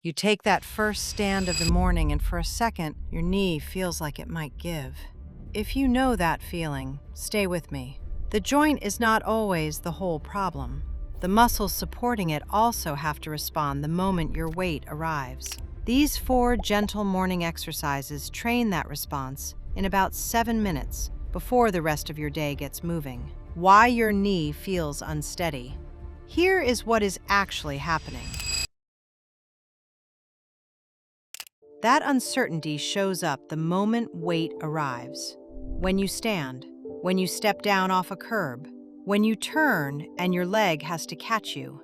You take that first stand of the morning, and for a second, your knee feels like it might give. If you know that feeling, stay with me. The joint is not always the whole problem. The muscles supporting it also have to respond the moment your weight arrives. These 4 gentle morning exercises train that response in about 7 minutes before the rest of your day gets moving. Why your knee feels unsteady. Here is what is actually happening. That uncertainty shows up the moment weight arrives. When you stand, when you step down off a curb, when you turn and your leg has to catch you.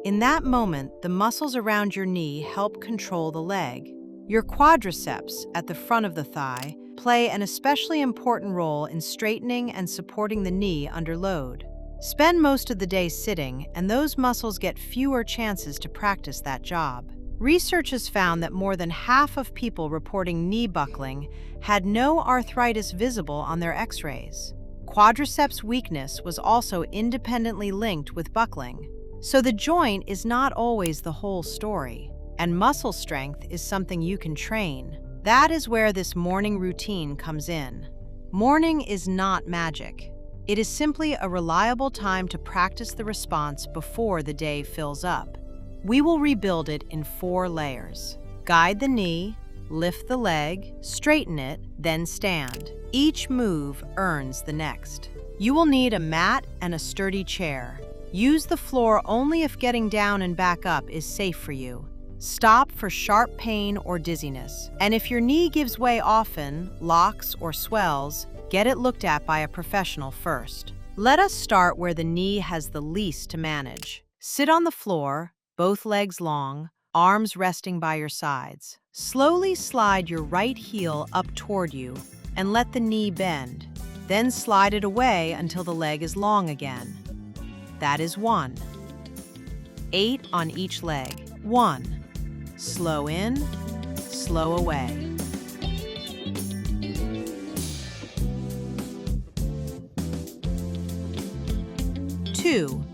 In that moment, the muscles around your knee help control the leg. Your quadriceps at the front of the thigh play an especially important role in straightening and supporting the knee under load. Spend most of the day sitting, and those muscles get fewer chances to practice that job. Research has found that more than half of people reporting knee buckling had no arthritis visible on their x-rays. Quadriceps weakness was also independently linked with buckling. So the joint is not always the whole story, and muscle strength is something you can train. That is where this morning routine comes in. Morning is not magic. It is simply a reliable time to practice the response before the day fills up. We will rebuild it in 4 layers. Guide the knee, lift the leg, straighten it, then stand. Each move earns the next. You will need a mat and a sturdy chair. Use the floor only if getting down and back up is safe for you. Stop for sharp pain or dizziness. And if your knee gives way often, locks or swells, get it looked at by a professional first. Let us start where the knee has the least to manage. Sit on the floor, both legs long, arms resting by your sides. Slowly slide your right heel up toward you and let the knee bend. Then slide it away until the leg is long again. That is 1. 8 on each leg. 1. Slow in, slow away. 2.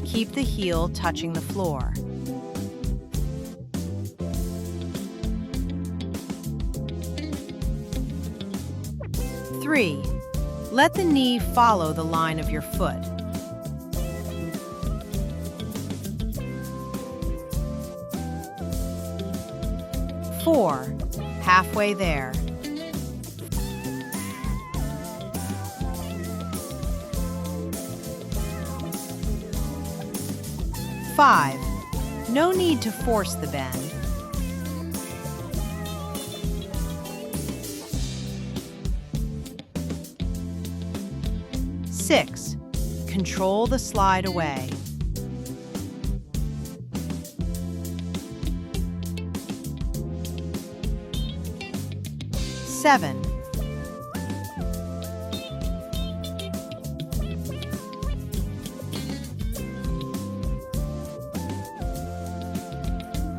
Keep the heel touching the floor. 3. Let the knee follow the line of your foot. 4. Halfway there. 5. No need to force the bend. 6. Control the slide away. 7.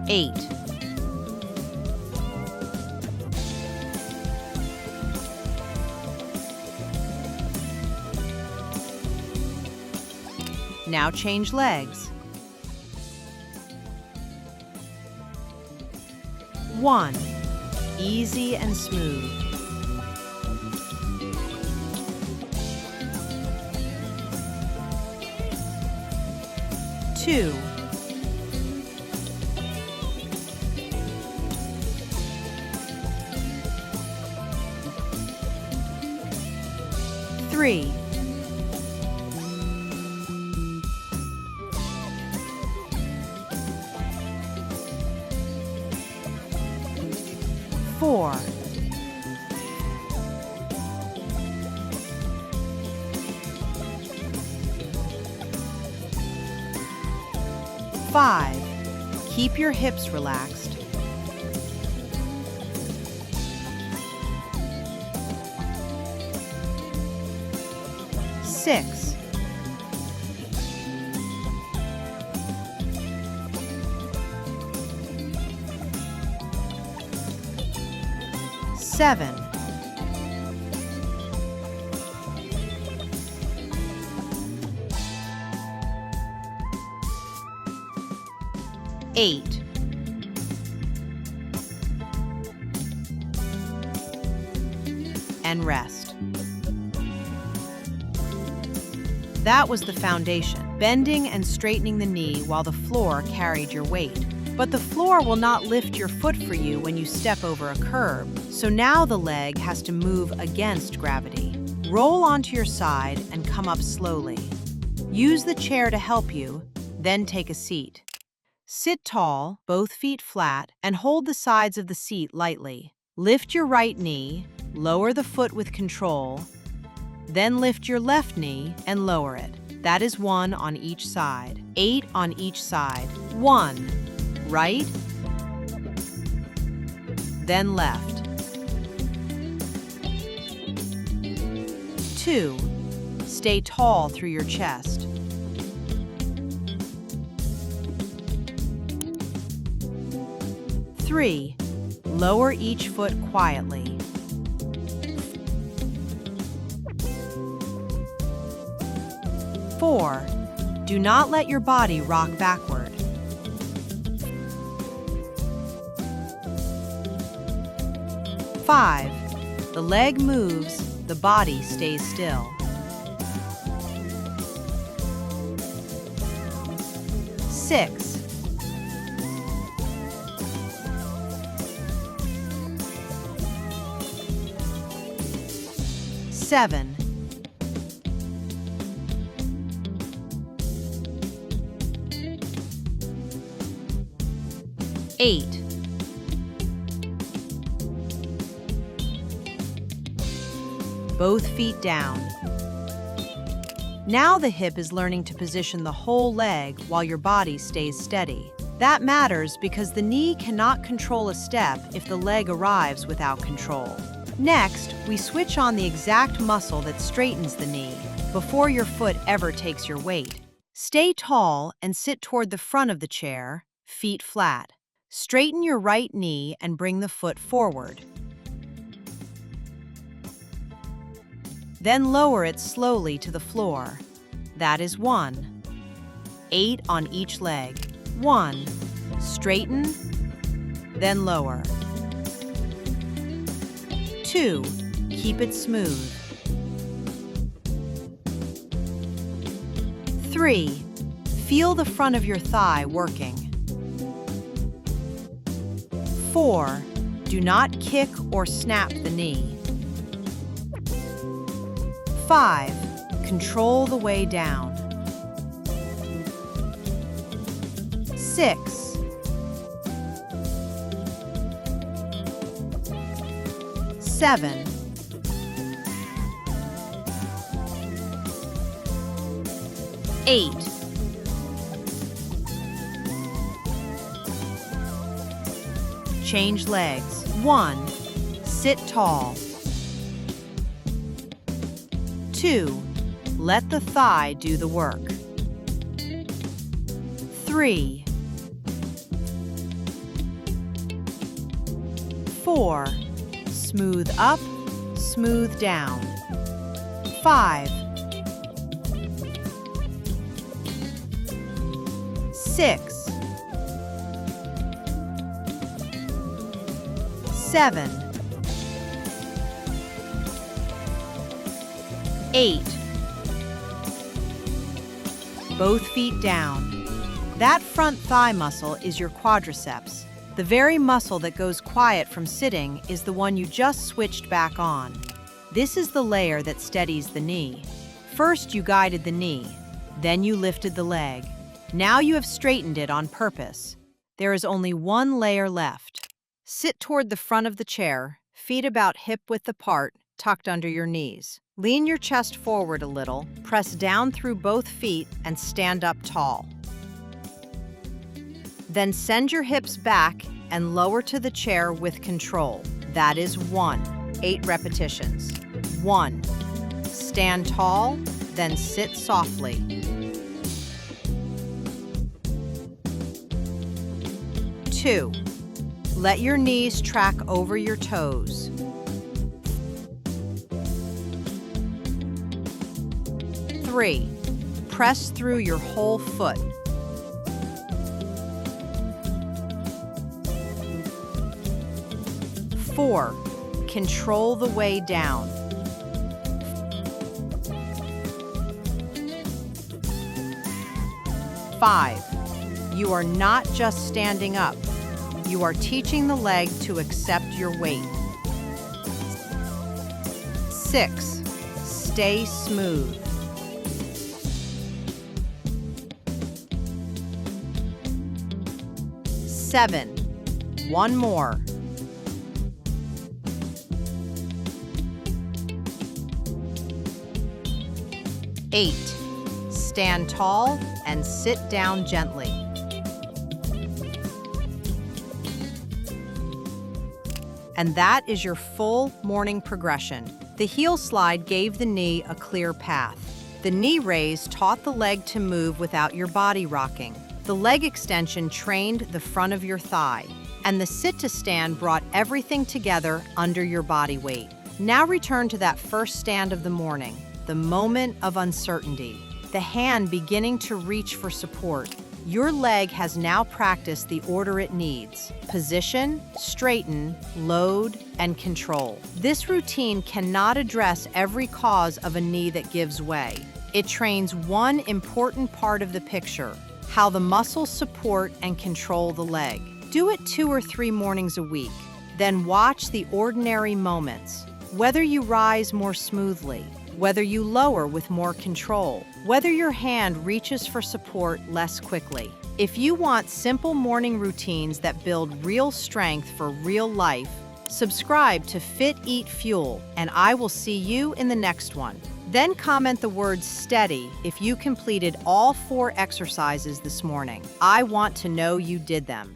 8. 'Now change legs. 1. Easy and smooth. 2. 3. 4. 5. Keep your hips relaxed. 6. 7. 8. and rest. That was the foundation, bending and straightening the knee while the floor carried your weight. But the floor will not lift your foot for you when you step over a curb, so now the leg has to move against gravity. Roll onto your side and come up slowly. Use the chair to help you, then take a seat. Sit tall, both feet flat, and hold the sides of the seat lightly. Lift your right knee, lower the foot with control, then lift your left knee and lower it. That is 1 on each side. 8 on each side. 1, right, then left. 2, stay tall through your chest. 3, lower each foot quietly. 4, do not let your body rock backward. 5, the leg moves, the body stays still. 6, 7, 8, 9, both feet down. Now the hip is learning to position the whole leg while your body stays steady. That matters because the knee cannot control a step if the leg arrives without control. Next, we switch on the exact muscle that straightens the knee before your foot ever takes your weight. Stay tall and sit toward the front of the chair, feet flat. Straighten your right knee and bring the foot forward. Then lower it slowly to the floor. That is 1. 8 on each leg. 1, straighten, then lower. 2, keep it smooth. 3, feel the front of your thigh working. 4, do not kick or snap the knee. 5, control the way down. 6, 7, 8, 9. Change legs. 1, sit tall. 2, let the thigh do the work. 3, 4, smooth up, smooth down. 5, 6, 7, 8. Both feet down. That front thigh muscle is your quadriceps. The very muscle that goes quiet from sitting is the one you just switched back on. This is the layer that steadies the knee. First you guided the knee, then you lifted the leg. Now you have straightened it on purpose. There is only one layer left. Sit toward the front of the chair, feet about hip-width apart, tucked under your knees. Lean your chest forward a little, press down through both feet, and stand up tall. Then send your hips back and lower to the chair with control. That is 1. 8 repetitions. 1. Stand tall, then sit softly. 2. Let your knees track over your toes. 3. Press through your whole foot. 4. Control the way down. 5. You are not just standing up. You are teaching the leg to accept your weight. 6. Stay smooth. 7. One more. 8. Stand tall and sit down gently. And that is your full morning progression. The heel slide gave the knee a clear path. The knee raise taught the leg to move without your body rocking. The leg extension trained the front of your thigh. And the sit to stand brought everything together under your body weight. Now return to that first stand of the morning, the moment of uncertainty, the hand beginning to reach for support. Your leg has now practiced the order it needs: position, straighten, load, and control. This routine cannot address every cause of a knee that gives way. It trains one important part of the picture: how the muscles support and control the leg. Do it 2 or 3 mornings a week. Then watch the ordinary moments. Whether you rise more smoothly, whether you lower with more control, whether your hand reaches for support less quickly. If you want simple morning routines that build real strength for real life, subscribe to Fit, Eat, Fuel, and I will see you in the next one. Then comment the word steady if you completed all 4 exercises this morning. I want to know you did them.